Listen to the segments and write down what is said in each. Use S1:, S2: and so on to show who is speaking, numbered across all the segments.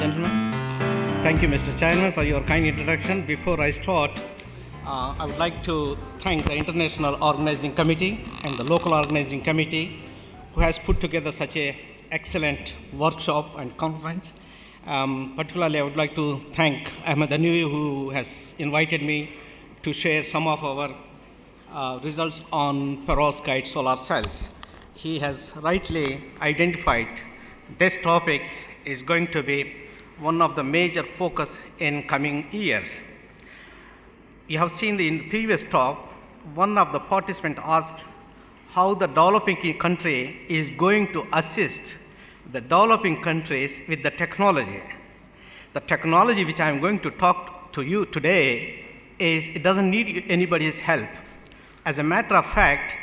S1: and gentlemen. Thank you, Mr. Chairman, for your kind introduction. Before I start, I would like to thank the International Organizing Committee and the local organizing committee who has put together such an excellent workshop and conference. Particularly, I would like to thank Ahmed Anoui, who has invited me to share some of our results on perovskite solar cells. He has rightly identified this topic is going to be one of the major focus in coming years. You have seen in the previous talk, one of the participants asked how the developing country is going to assist the developing countries with the technology. The technology which I am going to talk to you today it doesn't need anybody's help. As a matter of fact,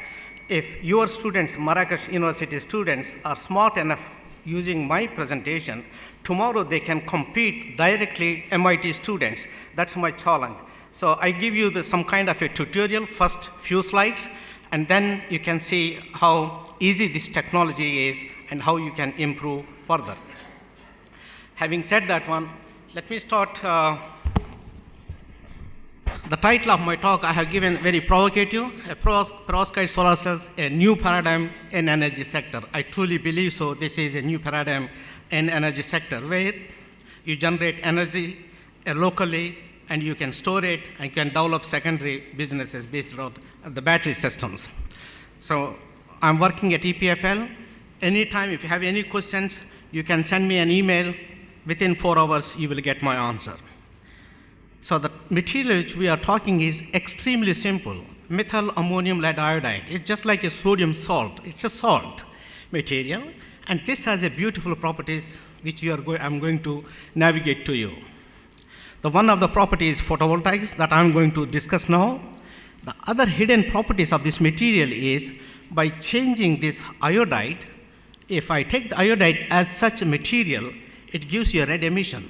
S1: if your students, Marrakech University students, are smart enough using my presentation, tomorrow they can compete directly MIT students. That's my challenge. So I give you some kind of a tutorial, first few slides, and then you can see how easy this technology is and how you can improve further. Having said that one, let me start. The title of my talk I have given very provocative, perovskite solar cells, a new paradigm in energy sector. I truly believe so. This is a new paradigm in energy sector where you generate energy locally and you can store it and can develop secondary businesses based on the battery systems. So I'm working at EPFL. Anytime if you have any questions, you can send me an email. Within 4 hours, you will get my answer. So the material which we are talking is extremely simple. Methyl ammonium lead iodide. It's just like a sodium salt. It's a salt material. And this has a beautiful properties which I'm going to navigate to you. The one of the properties photovoltaics that I'm going to discuss now. The other hidden properties of this material is by changing this iodide, if I take the iodide as such a material, it gives you a red emission.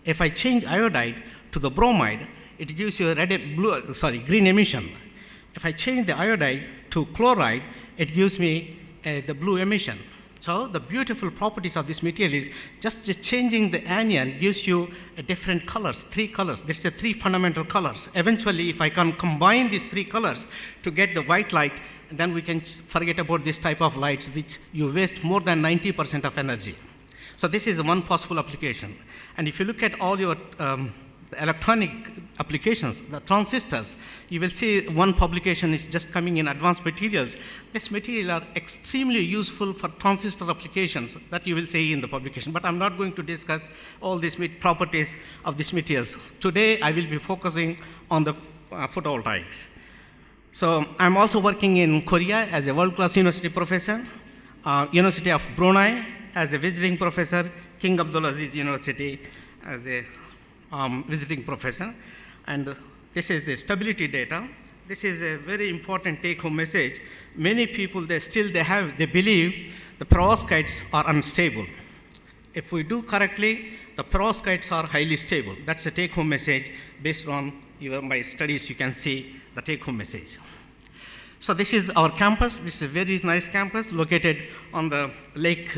S1: If I change iodide to the bromide, it gives you a green emission. If I change the iodide to chloride, it gives me the blue emission. So the beautiful properties of this material is just changing the anion gives you different colors, 3 colors. This is 3 fundamental colors. Eventually, if I can combine these 3 colors to get the white light, then we can forget about this type of lights which you waste more than 90% of energy. So this is one possible application. And if you look at all your the electronic applications, the transistors, you will see one publication is just coming in advanced materials. This material are extremely useful for transistor applications that you will see in the publication. But I'm not going to discuss all these properties of these materials. Today, I will be focusing on the photovoltaics. So I'm also working in Korea as a world-class university professor, University of Brunei as a visiting professor, King Abdulaziz University as a visiting professor, and this is the stability data. This is a very important take-home message. Many people, they believe the perovskites are unstable. If we do correctly, the perovskites are highly stable. That's the take-home message. Based on my studies, you can see the take-home message. So this is our campus. This is a very nice campus located on the Lake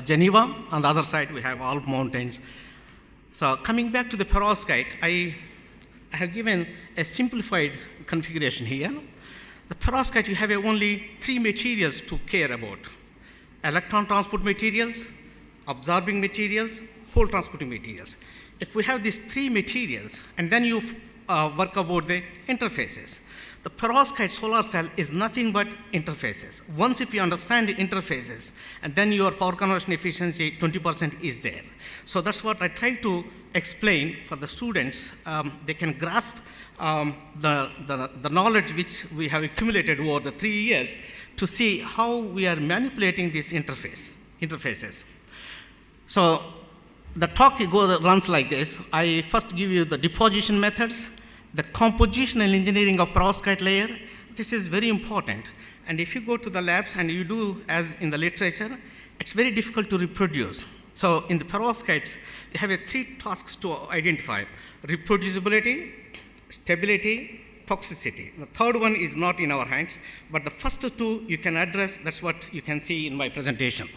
S1: Geneva. On the other side, we have Alp Mountains. So coming back to the perovskite, I have given a simplified configuration here. The perovskite, you have only 3 materials to care about. Electron transport materials, absorbing materials, hole transporting materials. If we have these 3 materials, and then you work about the interfaces. The perovskite solar cell is nothing but interfaces. Once if you understand the interfaces, and then your power conversion efficiency 20% is there. So that's what I try to explain for the students. They can grasp the knowledge which we have accumulated over the 3 years to see how we are manipulating these interfaces. So the talk runs like this. I first give you the deposition methods, the compositional engineering of perovskite layer. This is very important. And if you go to the labs and you do as in the literature, it's very difficult to reproduce. So in the perovskites, you have 3 tasks to identify: reproducibility, stability, toxicity. The third one is not in our hands, but the first 2 you can address. That's what you can see in my presentation.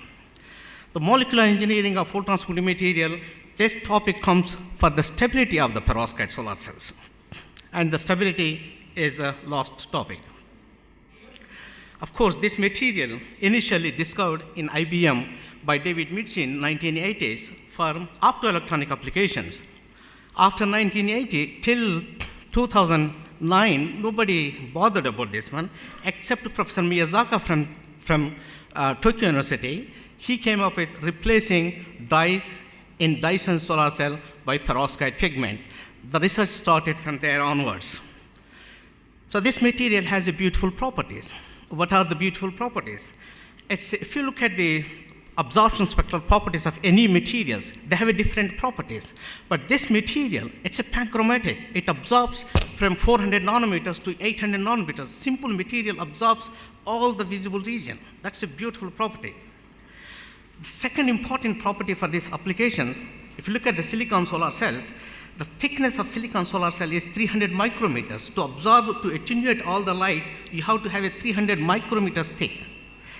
S1: The molecular engineering of photon splitting material, this topic comes for the stability of the perovskite solar cells. And the stability is the last topic. Of course, this material initially discovered in IBM by David Mitchell in 1980s for optoelectronic applications. After 1980 till 2009, nobody bothered about this one except Professor Miyazaki from Tokyo University. He came up with replacing dyes in Dyson solar cell by perovskite pigment. The research started from there onwards. So this material has a beautiful properties. What are the beautiful properties? If you look at the absorption spectral properties of any materials, they have a different properties. But this material, it's a panchromatic. It absorbs from 400 nanometers to 800 nanometers. Simple material absorbs all the visible region. That's a beautiful property. The second important property for this application, if you look at the silicon solar cells, the thickness of silicon solar cell is 300 micrometers. To absorb, to attenuate all the light, you have to have a 300 micrometers thick.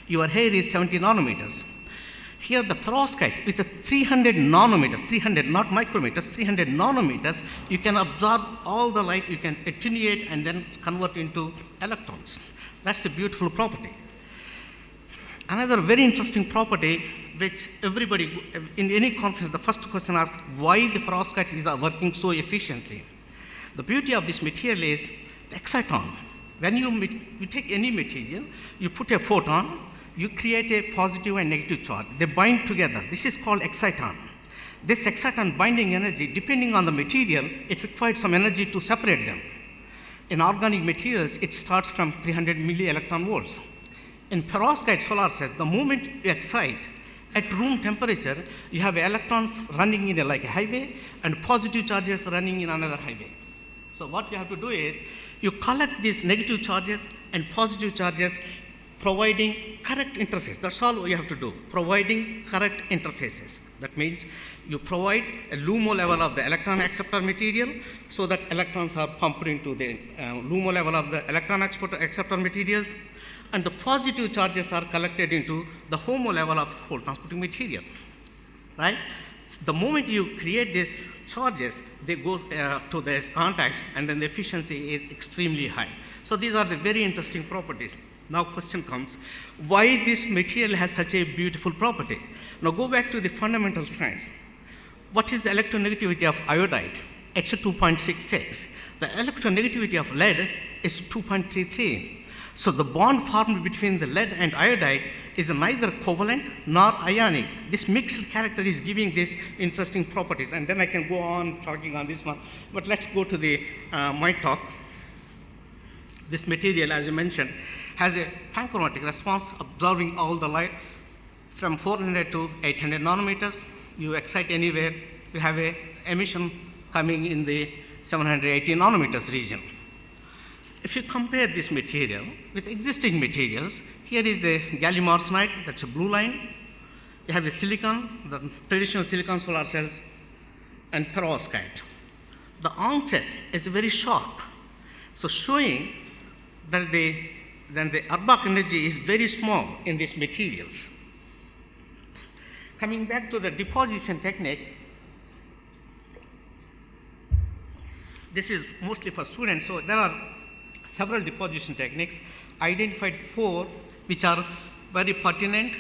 S1: Your hair is 70 nanometers. Here the perovskite with the 300 nanometers, 300 not micrometers, 300 nanometers, you can absorb all the light, you can attenuate and then convert into electrons. That's a beautiful property. Another very interesting property which everybody, in any conference, the first question asked, why the perovskites are working so efficiently? The beauty of this material is the exciton. When you take any material, you put a photon, you create a positive and negative charge. They bind together. This is called exciton. This exciton binding energy, depending on the material, it requires some energy to separate them. In organic materials, it starts from 300 milli-electron volts. In perovskite solar cells, the moment you excite, at room temperature, you have electrons running in like a highway and positive charges running in another highway. So what you have to do is, you collect these negative charges and positive charges, providing correct interface. That's all you have to do, providing correct interfaces. That means you provide a LUMO level of the electron acceptor material so that electrons are pumped into the LUMO level of the electron acceptor materials, and the positive charges are collected into the HOMO level of whole transporting material, right? The moment you create these charges, they go to these contacts, and then the efficiency is extremely high. So these are the very interesting properties. Now question comes, why this material has such a beautiful property? Now go back to the fundamental science. What is the electronegativity of iodide? It's a 2.66. The electronegativity of lead is 2.33. So the bond formed between the lead and iodide is neither covalent nor ionic. This mixed character is giving these interesting properties, and then I can go on talking on this one. But let's go to the my talk. This material, as I mentioned, has a panchromatic response, absorbing all the light from 400 to 800 nanometers. You excite anywhere, you have a emission coming in the 780 nanometers region. If you compare this material with existing materials, here is the gallium arsenide, that's a blue line. You have a silicon, the traditional silicon solar cells, and perovskite. The onset is very sharp, so showing that the Arbach energy is very small in these materials. Coming back to the deposition techniques, this is mostly for students, so there are several deposition techniques. I identified 4 which are very pertinent,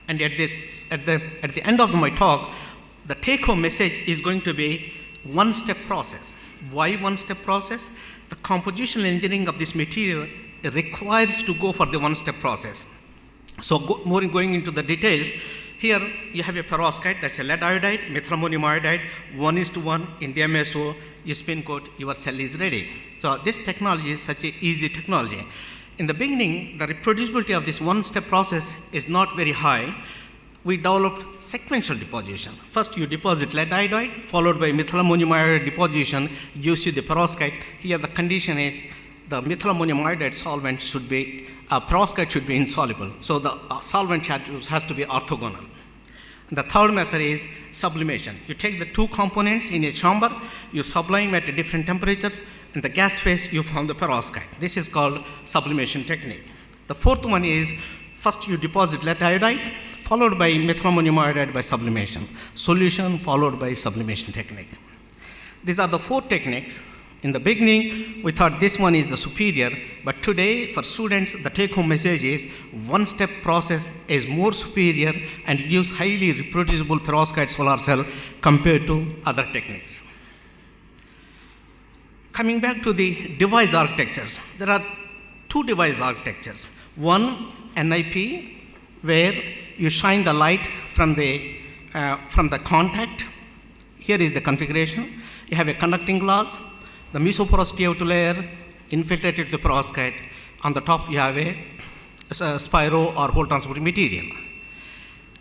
S1: and at the end of my talk, the take-home message is going to be one-step process. Why one-step process? The compositional engineering of this material requires to go for the one-step process. So going into the details, here you have a perovskite, that's a lead iodide, methylammonium iodide, 1:1 in DMSO, you spin coat, your cell is ready. So this technology is such an easy technology. In the beginning, the reproducibility of this one-step process is not very high. We developed sequential deposition. First you deposit lead iodide, followed by methylammonium iodide deposition, gives you the perovskite. Here the condition is the methylammonium iodide solvent should be, perovskite should be insoluble. So the solvent has to be orthogonal. The third method is sublimation. You take the 2 components in a chamber, you sublime at different temperatures, in the gas phase you form the perovskite. This is called sublimation technique. The fourth one is, first you deposit lead iodide, followed by methylammonium iodide by sublimation. Solution followed by sublimation technique. These are the 4 techniques. In the beginning, we thought this one is the superior, but today for students, the take-home message is one-step process is more superior and gives highly reproducible perovskite solar cell compared to other techniques. Coming back to the device architectures, there are 2 device architectures. One, NIP, where you shine the light from the contact. Here is the configuration. You have a conducting glass, the mesoporous TiO2 layer infiltrated the perovskite. On the top, you have a spiro or hole transporting material.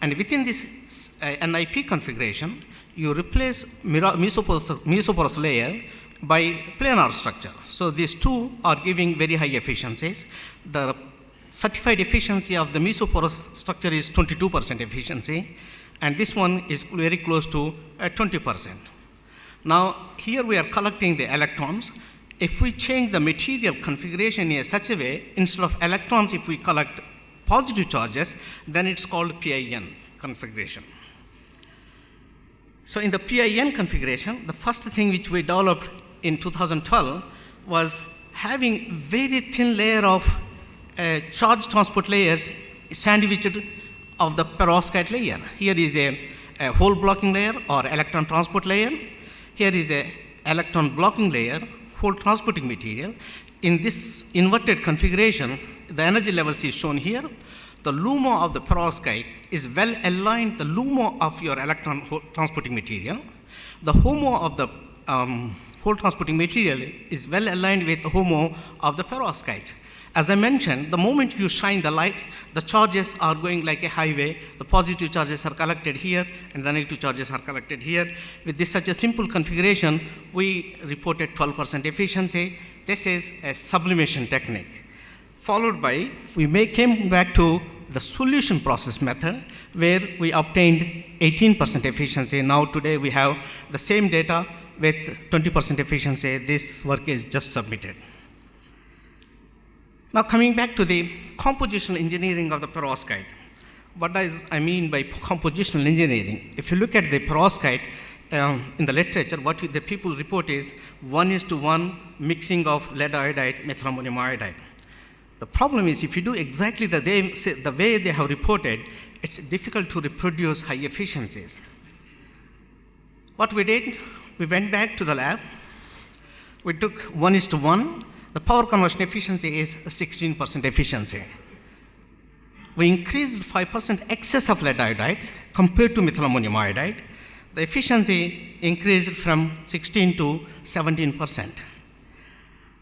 S1: And within this NIP configuration, you replace mesoporous layer by planar structure. So these 2 are giving very high efficiencies. The certified efficiency of the mesoporous structure is 22% efficiency, and this one is very close to 20%. Now, here we are collecting the electrons. If we change the material configuration in such a way, instead of electrons, if we collect positive charges, then it's called PIN configuration. So in the PIN configuration, the first thing which we developed in 2012 was having very thin layer of charge transport layers sandwiched of the perovskite layer. Here is a hole blocking layer or electron transport layer. Here is a electron blocking layer, hole transporting material. In this inverted configuration, the energy levels is shown here. The LUMO of the perovskite is well aligned the LUMO of your electron transporting material. The HOMO of the hole transporting material is well aligned with the HOMO of the perovskite. As I mentioned, the moment you shine the light, the charges are going like a highway. The positive charges are collected here, and the negative charges are collected here. With this such a simple configuration, we reported 12% efficiency. This is a sublimation technique. Followed by, came back to the solution process method, where we obtained 18% efficiency. Now today we have the same data with 20% efficiency. This work is just submitted. Now coming back to the compositional engineering of the perovskite. What does I mean by compositional engineering? If you look at the perovskite in the literature, what the people report is 1:1 mixing of lead iodide, methylammonium iodide. The problem is if you do exactly the way they have reported, it's difficult to reproduce high efficiencies. What we did, we went back to the lab. We took 1:1. The power conversion efficiency is 16% efficiency. We increased 5% excess of lead iodide compared to methylammonium iodide. The efficiency increased from 16 to 17%.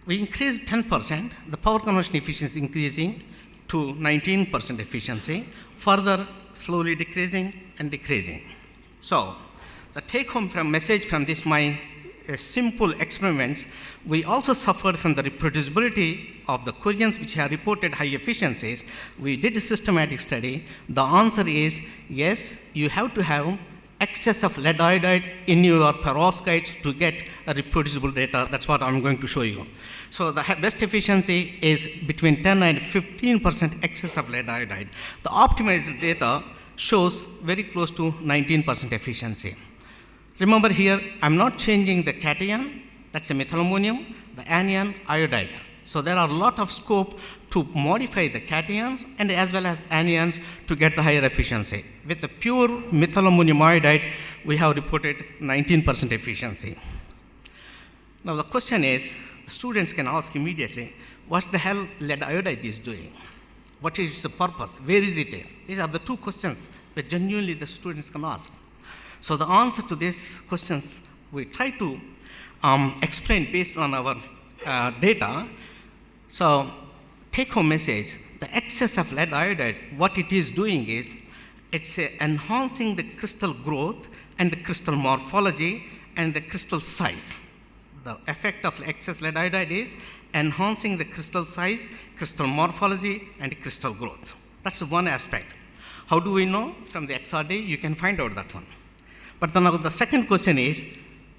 S1: We increased 10%, the power conversion efficiency increasing to 19% efficiency, further slowly decreasing and decreasing. So, the take-home message from this simple experiments, we also suffered from the reproducibility of the Koreans which have reported high efficiencies. We did a systematic study. The answer is yes, you have to have excess of lead iodide in your perovskites to get a reproducible data. That's what I'm going to show you. So the best efficiency is between 10 and 15% excess of lead iodide. The optimized data shows very close to 19% efficiency. Remember here, I'm not changing the cation, that's a methylammonium, the anion, iodide. So there are a lot of scope to modify the cations and as well as anions to get the higher efficiency. With the pure methylammonium iodide, we have reported 19% efficiency. Now the question is, the students can ask immediately, what the hell lead iodide is doing? What is its purpose? Where is it? These are the 2 questions that genuinely the students can ask. So the answer to these questions, we try to explain based on our data. So take-home message, the excess of lead iodide, what it is doing is, it's enhancing the crystal growth and the crystal morphology and the crystal size. The effect of excess lead iodide is enhancing the crystal size, crystal morphology, and crystal growth. That's one aspect. How do we know? From the XRD, you can find out that one. But then the second question is,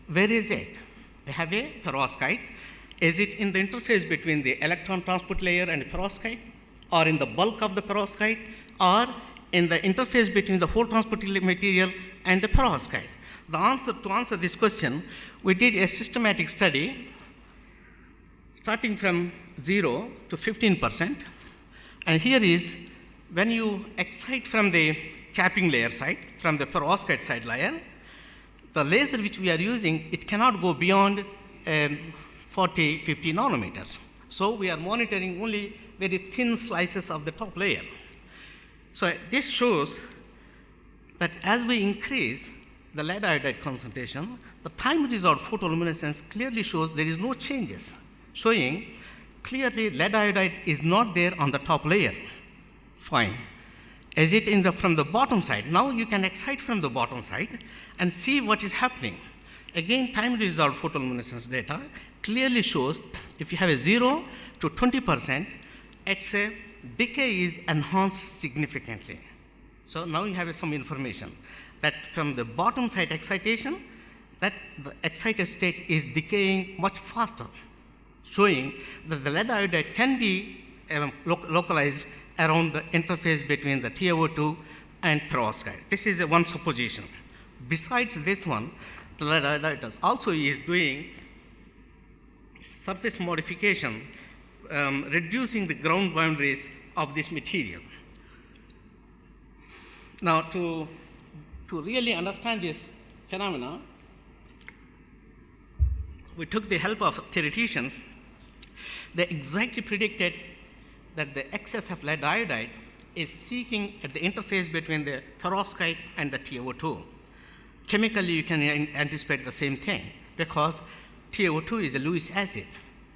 S1: where is it? We have a perovskite. Is it in the interface between the electron transport layer and the perovskite, or in the bulk of the perovskite, or in the interface between the whole transport material and the perovskite? To answer this question, we did a systematic study starting from 0 to 15%. And here is when you excite from the capping layer side, from the perovskite side layer, the laser which we are using, it cannot go beyond 40, 50 nanometers. So we are monitoring only very thin slices of the top layer. So this shows that as we increase the lead iodide concentration, the time resolved photoluminescence clearly shows there is no changes, showing clearly lead iodide is not there on the top layer. Fine. Is it from the bottom side? Now you can excite from the bottom side and see what is happening. Again, time resolved photoluminescence data clearly shows if you have a 0 to 20%, it's a decay is enhanced significantly. So now you have some information that from the bottom side excitation, that the excited state is decaying much faster, showing that the lead iodide can be localized around the interface between the TiO2 and perovskite. This is one supposition. Besides this one, the lead iodide also is doing surface modification, reducing the ground boundaries of this material. Now, to really understand this phenomena, we took the help of theoreticians. They exactly predicted that the excess of lead iodide is seeking at the interface between the perovskite and the TiO2. Chemically, you can anticipate the same thing because TiO2 is a Lewis acid,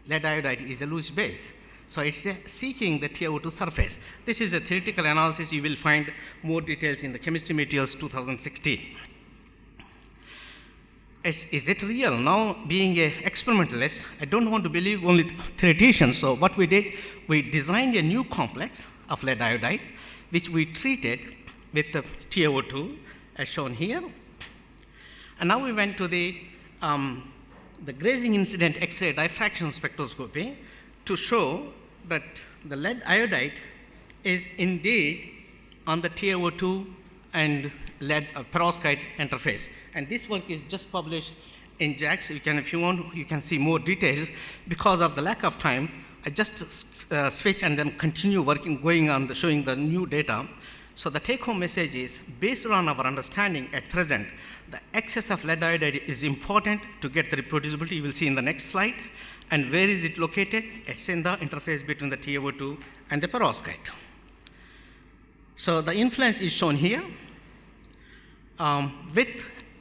S1: lead iodide is a Lewis base. So it's seeking the TiO2 surface. This is a theoretical analysis. You will find more details in the Chemistry Materials 2016. Is it real? Now, being an experimentalist, I don't want to believe only theoreticians. So what we did, we designed a new complex of lead iodide, which we treated with the TiO2, as shown here. And now we went to the grazing incident X-ray diffraction spectroscopy to show that the lead iodide is indeed on the TiO2 and lead perovskite interface. And this work is just published in JACS. If you want, you can see more details. Because of the lack of time, I just switch and then continue going on showing the new data. So the take-home message is, based on our understanding at present, the excess of lead iodide is important to get the reproducibility. You will see in the next slide. And where is it located? It's in the interface between the TiO2 and the perovskite. So the influence is shown here. With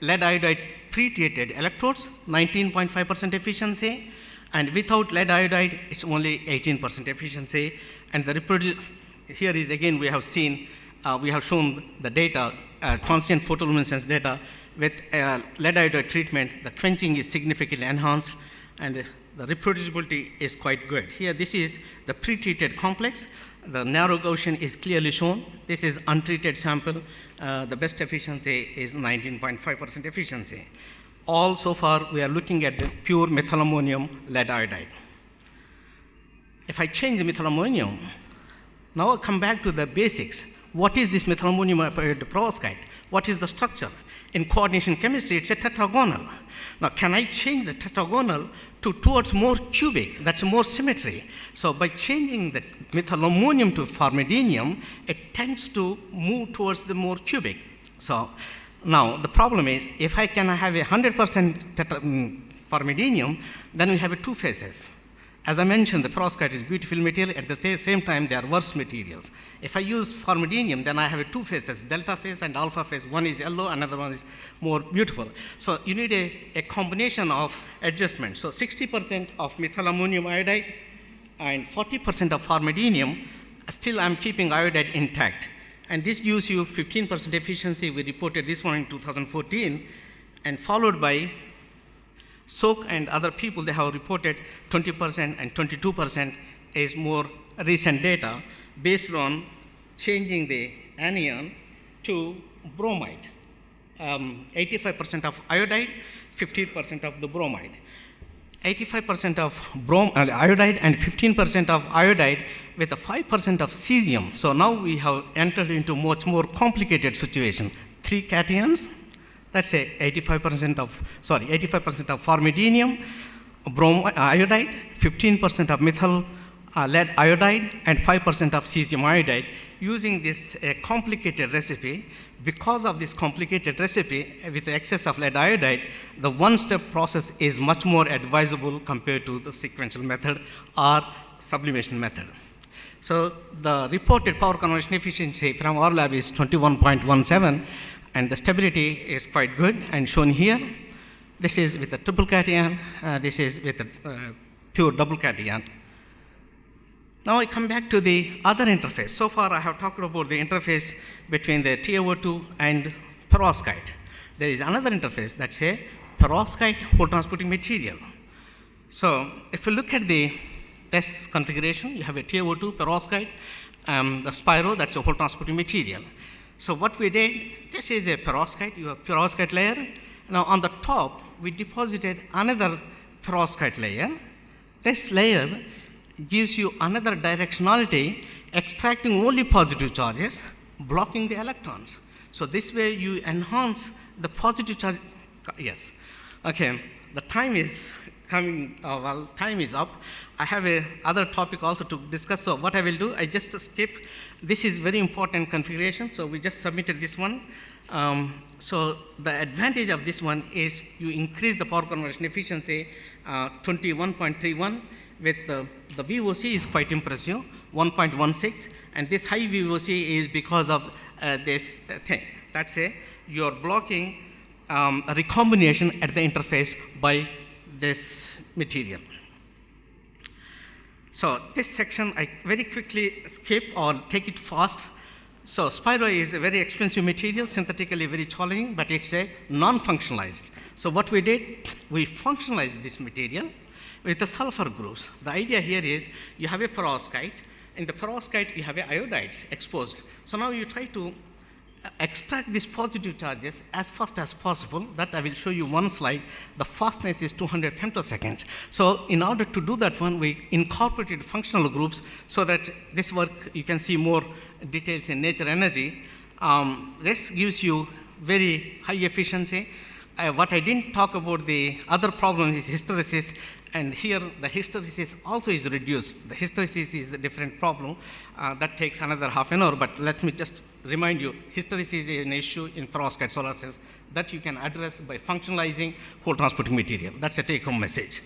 S1: lead iodide pre-treated electrodes, 19.5% efficiency, and without lead iodide, it's only 18% efficiency. And the here is again, we have shown the data, transient photoluminescence data. With lead iodide treatment, the quenching is significantly enhanced, and the reproducibility is quite good. Here, this is the pre-treated complex. The narrow Gaussian is clearly shown. This is untreated sample. The best efficiency is 19.5% efficiency. All so far, we are looking at the pure methylammonium lead iodide. If I change the methylammonium, now I come back to the basics. What is this methylammonium perovskite? What is the structure? In coordination chemistry, it's a tetragonal. Now, can I change the tetragonal towards more cubic? That's more symmetry. So by changing the methylammonium to formidinium, it tends to move towards the more cubic. So now the problem is, if I can have 100% formidinium, then we have two phases. As I mentioned, the perovskite is beautiful material. At the same time, they are worse materials. If I use formidinium, then I have two phases, delta phase and alpha phase. One is yellow, another one is more beautiful. So you need a combination of adjustments. So 60% of methylammonium iodide and 40% of formidinium, still I'm keeping iodide intact. And this gives you 15% efficiency. We reported this one in 2014, and followed by Sok and other people, they have reported 20% and 22% is more recent data based on changing the anion to bromide. 85% of iodide, 15% of the bromide. 85% of iodide and 15% of iodide with a 5% of cesium. So now we have entered into much more complicated situation. 3 cations, let's say 85% of formidinium, iodide, 15% of methyl lead iodide, and 5% of cesium iodide. Using this complicated recipe, because of this complicated recipe with the excess of lead iodide, the one-step process is much more advisable compared to the sequential method or sublimation method. So the reported power conversion efficiency from our lab is 21.17, and the stability is quite good, and shown here. This is with a triple cation, this is with a pure double cation. Now I come back to the other interface. So far I have talked about the interface between the TiO2 and perovskite. There is another interface, that's a perovskite whole transporting material. So if you look at the test configuration, you have a TiO2, perovskite, the spiro, that's a whole transporting material. So what we did, this is a perovskite, you have perovskite layer. Now on the top, we deposited another perovskite layer. This layer gives you another directionality, extracting only positive charges, blocking the electrons. So this way you enhance the positive charge. Yes. Okay, the time is coming, time is up. I have a other topic also to discuss. So what I will do, I just skip. This is very important configuration. So we just submitted this one. So the advantage of this one is you increase the power conversion efficiency 21.31 with the VOC is quite impressive, 1.16, and this high VOC is because of this thing. That's you're blocking a recombination at the interface by this material. So this section I very quickly skip or take it fast. So spiro is a very expensive material, synthetically very challenging, but it's a non-functionalized. So what we did, we functionalized this material with the sulfur groups. The idea here is you have a perovskite. In the perovskite, you have iodides exposed. So now you try to extract these positive charges as fast as possible. That I will show you one slide. The fastness is 200 femtoseconds. So in order to do that one, we incorporated functional groups so that this work, you can see more details in nature energy. This gives you very high efficiency. What I didn't talk about the other problem is hysteresis. And here the hysteresis also is reduced. The hysteresis is a different problem. That takes another half an hour, but let me just remind you, hysteresis is an issue in perovskite solar cells that you can address by functionalizing whole transporting material. That's a take-home message.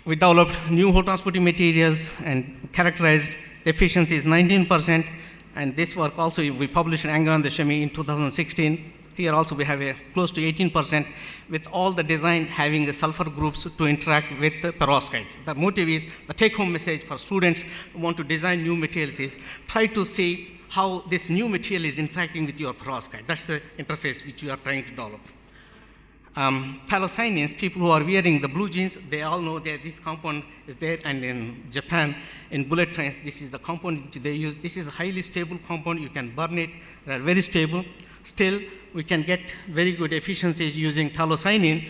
S1: We developed new whole transporting materials and characterized the efficiency is 19%, and this work also we published in Angan the Chemie in 2016. Here also we have a close to 18% with all the design having the sulfur groups to interact with the perovskites. The motive is, the take-home message for students who want to design new materials is try to see how this new material is interacting with your perovskite. That's the interface which you are trying to develop. Phthalocyanins, people who are wearing the blue jeans, they all know that this compound is there, and in Japan, in bullet trains, this is the compound which they use. This is a highly stable compound, you can burn it, they're very stable. Still, we can get very good efficiencies using phthalocyanin.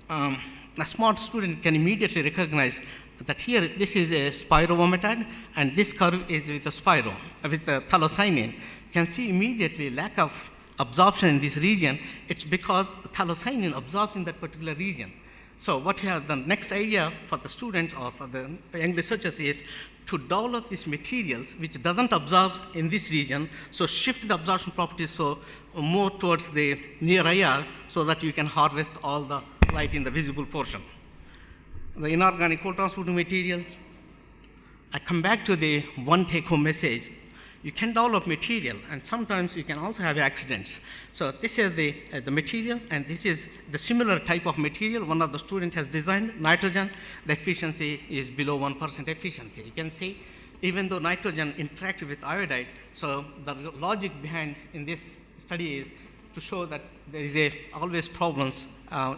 S1: A smart student can immediately recognize that here, this is a spirovometide, and this curve is with a spiro, with the phthalocyanin. You can see immediately lack of absorption in this region. It's because phthalocyanin absorbs in that particular region. So what we have, the next idea for the students or for the young researchers is to develop these materials which doesn't absorb in this region, so shift the absorption properties so more towards the near IR so that you can harvest all the light in the visible portion. The inorganic whole transporting materials, I come back to the one take-home message. You can develop material, and sometimes you can also have accidents. So this is the materials, and this is the similar type of material one of the students has designed, nitrogen. The efficiency is below 1% efficiency. You can see, even though nitrogen interacts with iodide, so the logic behind in this study is to show that there is always problems.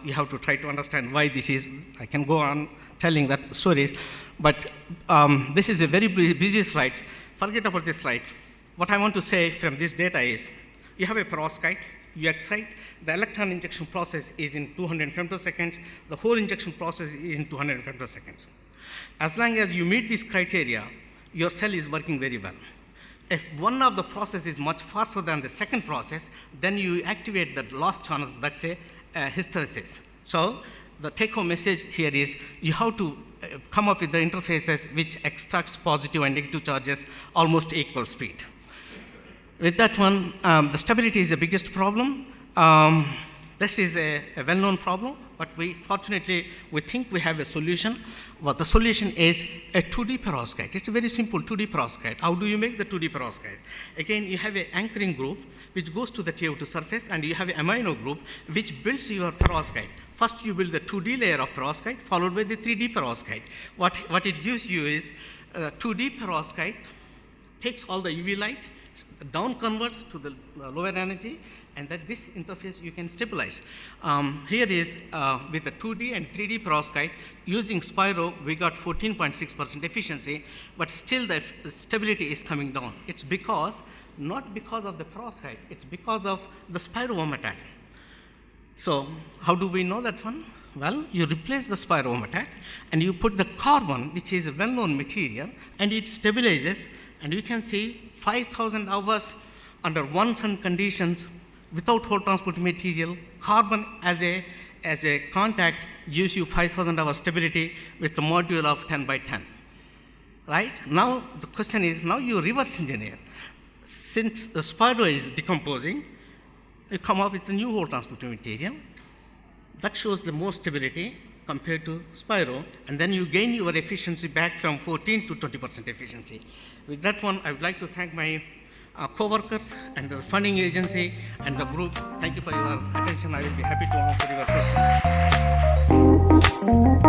S1: You have to try to understand why this is. I can go on telling that stories, but this is a very busy slide. Forget about this slide. What I want to say from this data is, you have a perovskite, you excite, the electron injection process is in 200 femtoseconds, the hole injection process is in 200 femtoseconds. As long as you meet this criteria, your cell is working very well. If one of the process is much faster than the second process, then you activate the loss channels, that's a hysteresis. So the take-home message here is you have to come up with the interfaces which extracts positive and negative charges almost equal speed. With that one, the stability is the biggest problem. This is a well-known problem, but fortunately, we think we have a solution. Well, the solution is a 2D perovskite. It's a very simple 2D perovskite. How do you make the 2D perovskite? Again, you have an anchoring group which goes to the TiO2 surface, and you have an amino group which builds your perovskite. First, you build the 2D layer of perovskite, followed by the 3D perovskite. What it gives you is 2D perovskite takes all the UV light, down converts to the lower energy, and that this interface you can stabilize. Here is with the 2D and 3D perovskite, using Spiro, we got 14.6% efficiency, but still the stability is coming down. It's not because of the perovskite, it's because of the Spiro attack. So how do we know that one? Well, you replace the Spiro attack and you put the carbon, which is a well-known material, and it stabilizes, and you can see 5,000 hours under 1 sun conditions without whole transport material. Carbon as a contact gives you 5,000 hours stability with the module of 10 by 10. Right? Now the question is, now you reverse engineer. Since the Spiro is decomposing, you come up with a new whole transport material that shows the more stability compared to Spiro, and then you gain your efficiency back from 14 to 20% efficiency. With that one, I would like to thank my co-workers and the funding agency and the group. Thank you for your attention. I will be happy to answer your questions.